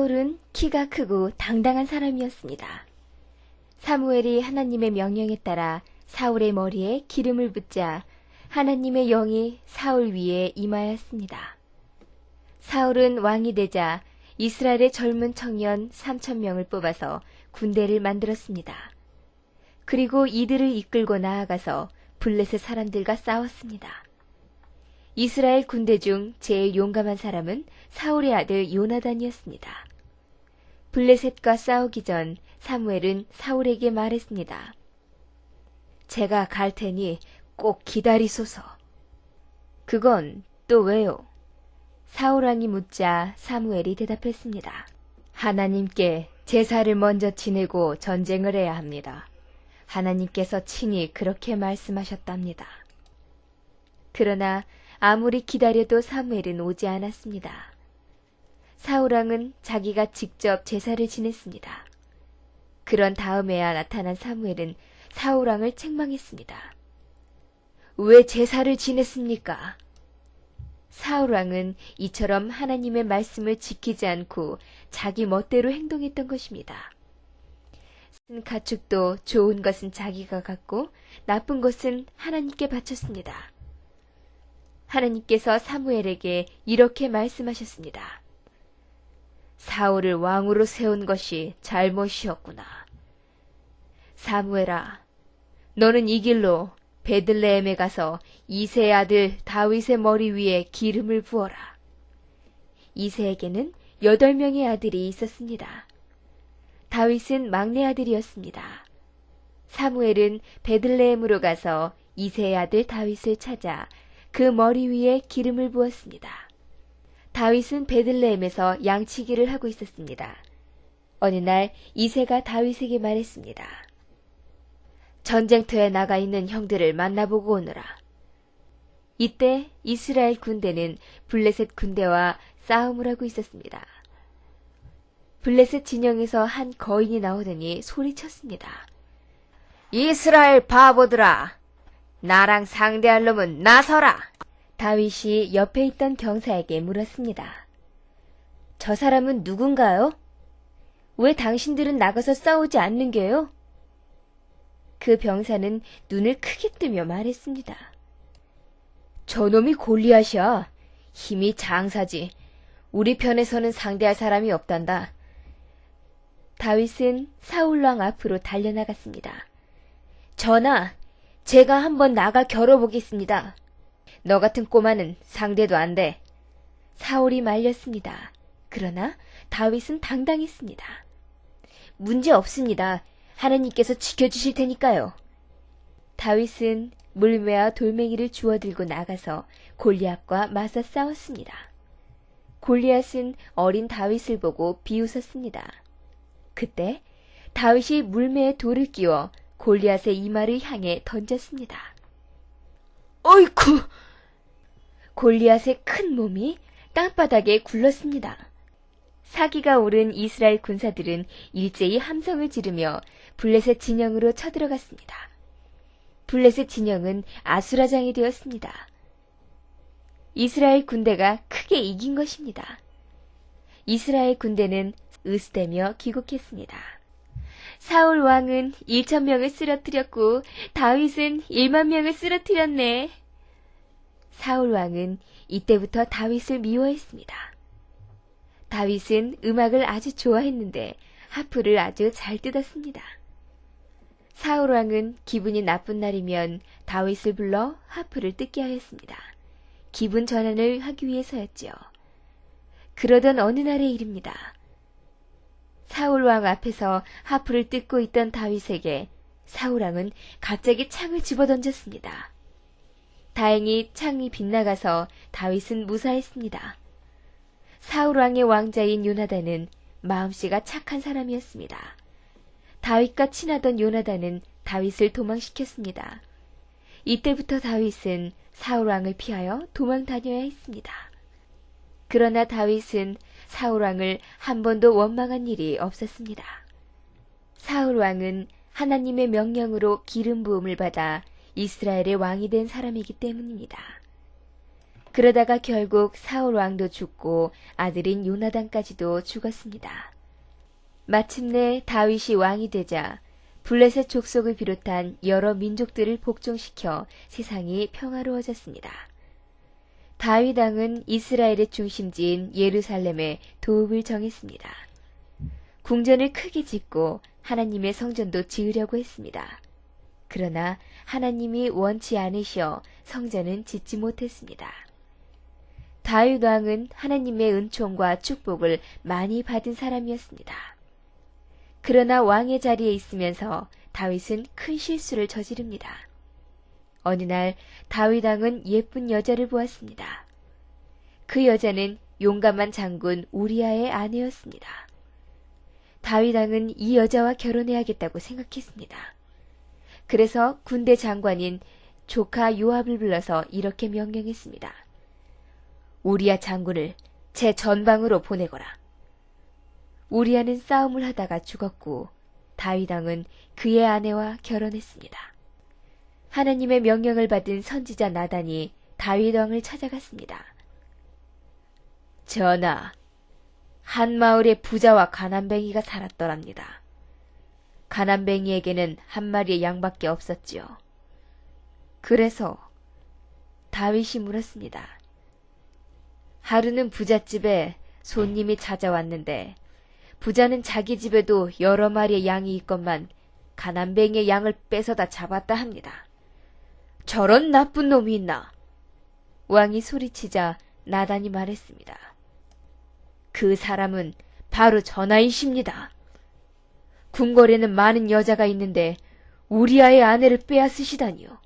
사울은 키가 크고 당당한 사람이었습니다. 사무엘이 하나님의 명령에 따라 사울의 머리에 기름을 붓자 하나님의 영이 사울 위에 임하였습니다. 사울은 왕이 되자 이스라엘의 젊은 청년 3,000명을 뽑아서 군대를 만들었습니다. 그리고 이들을 이끌고 나아가서 블레셋 사람들과 싸웠습니다. 이스라엘 군대 중 제일 용감한 사람은 사울의 아들 요나단이었습니다. 블레셋과 싸우기 전 사무엘은 사울에게 말했습니다. 제가 갈 테니 꼭 기다리소서. 그건 또 왜요? 사울왕이 묻자 사무엘이 대답했습니다. 하나님께 제사를 먼저 지내고 전쟁을 해야 합니다. 하나님께서 친히 그렇게 말씀하셨답니다. 그러나 아무리 기다려도 사무엘은 오지 않았습니다. 사울왕은 자기가 직접 제사를 지냈습니다. 그런 다음에야 나타난 사무엘은 사울왕을 책망했습니다. 왜 제사를 지냈습니까? 사울왕은 이처럼 하나님의 말씀을 지키지 않고 자기 멋대로 행동했던 것입니다. 가축도 좋은 것은 자기가 갖고 나쁜 것은 하나님께 바쳤습니다. 하나님께서 사무엘에게 이렇게 말씀하셨습니다. 사울을 왕으로 세운 것이 잘못이었구나. 사무엘아, 너는 이 길로 베들레헴에 가서 이새의 아들 다윗의 머리 위에 기름을 부어라. 이새에게는 8명의 아들이 있었습니다. 다윗은 막내 아들이었습니다. 사무엘은 베들레헴으로 가서 이새의 아들 다윗을 찾아 그 머리 위에 기름을 부었습니다. 다윗은 베들레헴에서 양치기를 하고 있었습니다. 어느 날 이새가 다윗에게 말했습니다. 전쟁터에 나가 있는 형들을 만나보고 오너라. 이때 이스라엘 군대는 블레셋 군대와 싸움을 하고 있었습니다. 블레셋 진영에서 한 거인이 나오더니 소리쳤습니다. 이스라엘 바보들아! 나랑 상대할 놈은 나서라! 다윗이 옆에 있던 병사에게 물었습니다. 저 사람은 누군가요? 왜 당신들은 나가서 싸우지 않는 게요? 그 병사는 눈을 크게 뜨며 말했습니다. 저놈이 골리앗이야. 힘이 장사지. 우리 편에서는 상대할 사람이 없단다. 다윗은 사울왕 앞으로 달려나갔습니다. 전하, 제가 한번 나가 겨뤄보겠습니다. 너 같은 꼬마는 상대도 안 돼. 사울이 말렸습니다. 그러나 다윗은 당당했습니다. 문제 없습니다. 하나님께서 지켜주실 테니까요. 다윗은 물매와 돌멩이를 주워들고 나가서 골리앗과 맞서 싸웠습니다. 골리앗은 어린 다윗을 보고 비웃었습니다. 그때 다윗이 물매에 돌을 끼워 골리앗의 이마를 향해 던졌습니다. 어이쿠! 골리앗의 큰 몸이 땅바닥에 굴렀습니다. 사기가 오른 이스라엘 군사들은 일제히 함성을 지르며 블레셋 진영으로 쳐들어갔습니다. 블레셋 진영은 아수라장이 되었습니다. 이스라엘 군대가 크게 이긴 것입니다. 이스라엘 군대는 으스대며 귀국했습니다. 사울 왕은 1,000명을 쓰러뜨렸고 다윗은 10,000명을 쓰러뜨렸네. 사울 왕은 이때부터 다윗을 미워했습니다. 다윗은 음악을 아주 좋아했는데 하프를 아주 잘 뜯었습니다. 사울 왕은 기분이 나쁜 날이면 다윗을 불러 하프를 뜯게 하였습니다. 기분 전환을 하기 위해서였지요. 그러던 어느 날의 일입니다. 사울 왕 앞에서 하프를 뜯고 있던 다윗에게 사울 왕은 갑자기 창을 집어던졌습니다. 다행히 창이 빗나가서 다윗은 무사했습니다. 사울 왕의 왕자인 요나단은 마음씨가 착한 사람이었습니다. 다윗과 친하던 요나단은 다윗을 도망시켰습니다. 이때부터 다윗은 사울 왕을 피하여 도망 다녀야 했습니다. 그러나 다윗은 사울 왕을 한 번도 원망한 일이 없었습니다. 사울 왕은 하나님의 명령으로 기름 부음을 받아 이스라엘의 왕이 된 사람이기 때문입니다. 그러다가 결국 사울 왕도 죽고 아들인 요나단까지도 죽었습니다. 마침내 다윗이 왕이 되자 블레셋 족속을 비롯한 여러 민족들을 복종시켜 세상이 평화로워졌습니다. 다윗 왕은 이스라엘의 중심지인 예루살렘에 도읍을 정했습니다. 궁전을 크게 짓고 하나님의 성전도 지으려고 했습니다. 그러나 하나님이 원치 않으셔 성전은 짓지 못했습니다. 다윗 왕은 하나님의 은총과 축복을 많이 받은 사람이었습니다. 그러나 왕의 자리에 있으면서 다윗은 큰 실수를 저지릅니다. 어느 날 다윗 왕은 예쁜 여자를 보았습니다. 그 여자는 용감한 장군 우리아의 아내였습니다. 다윗 왕은 이 여자와 결혼해야겠다고 생각했습니다. 그래서 군대 장관인 조카 요압을 불러서 이렇게 명령했습니다. 우리아 장군을 제 전방으로 보내거라. 우리아는 싸움을 하다가 죽었고 다윗 왕은 그의 아내와 결혼했습니다. 하나님의 명령을 받은 선지자 나단이 다윗 왕을 찾아갔습니다. 전하, 한 마을에 부자와 가난뱅이가 살았더랍니다. 가난뱅이에게는 한 마리의 양밖에 없었지요. 그래서 다윗이 물었습니다. 하루는 부잣집에 손님이 찾아왔는데 부자는 자기 집에도 여러 마리의 양이 있건만 가난뱅이의 양을 뺏어다 잡았다 합니다. 저런 나쁜 놈이 있나? 왕이 소리치자 나단이 말했습니다. 그 사람은 바로 전하이십니다. 궁궐에는 많은 여자가 있는데 우리아의 아내를 빼앗으시다니요.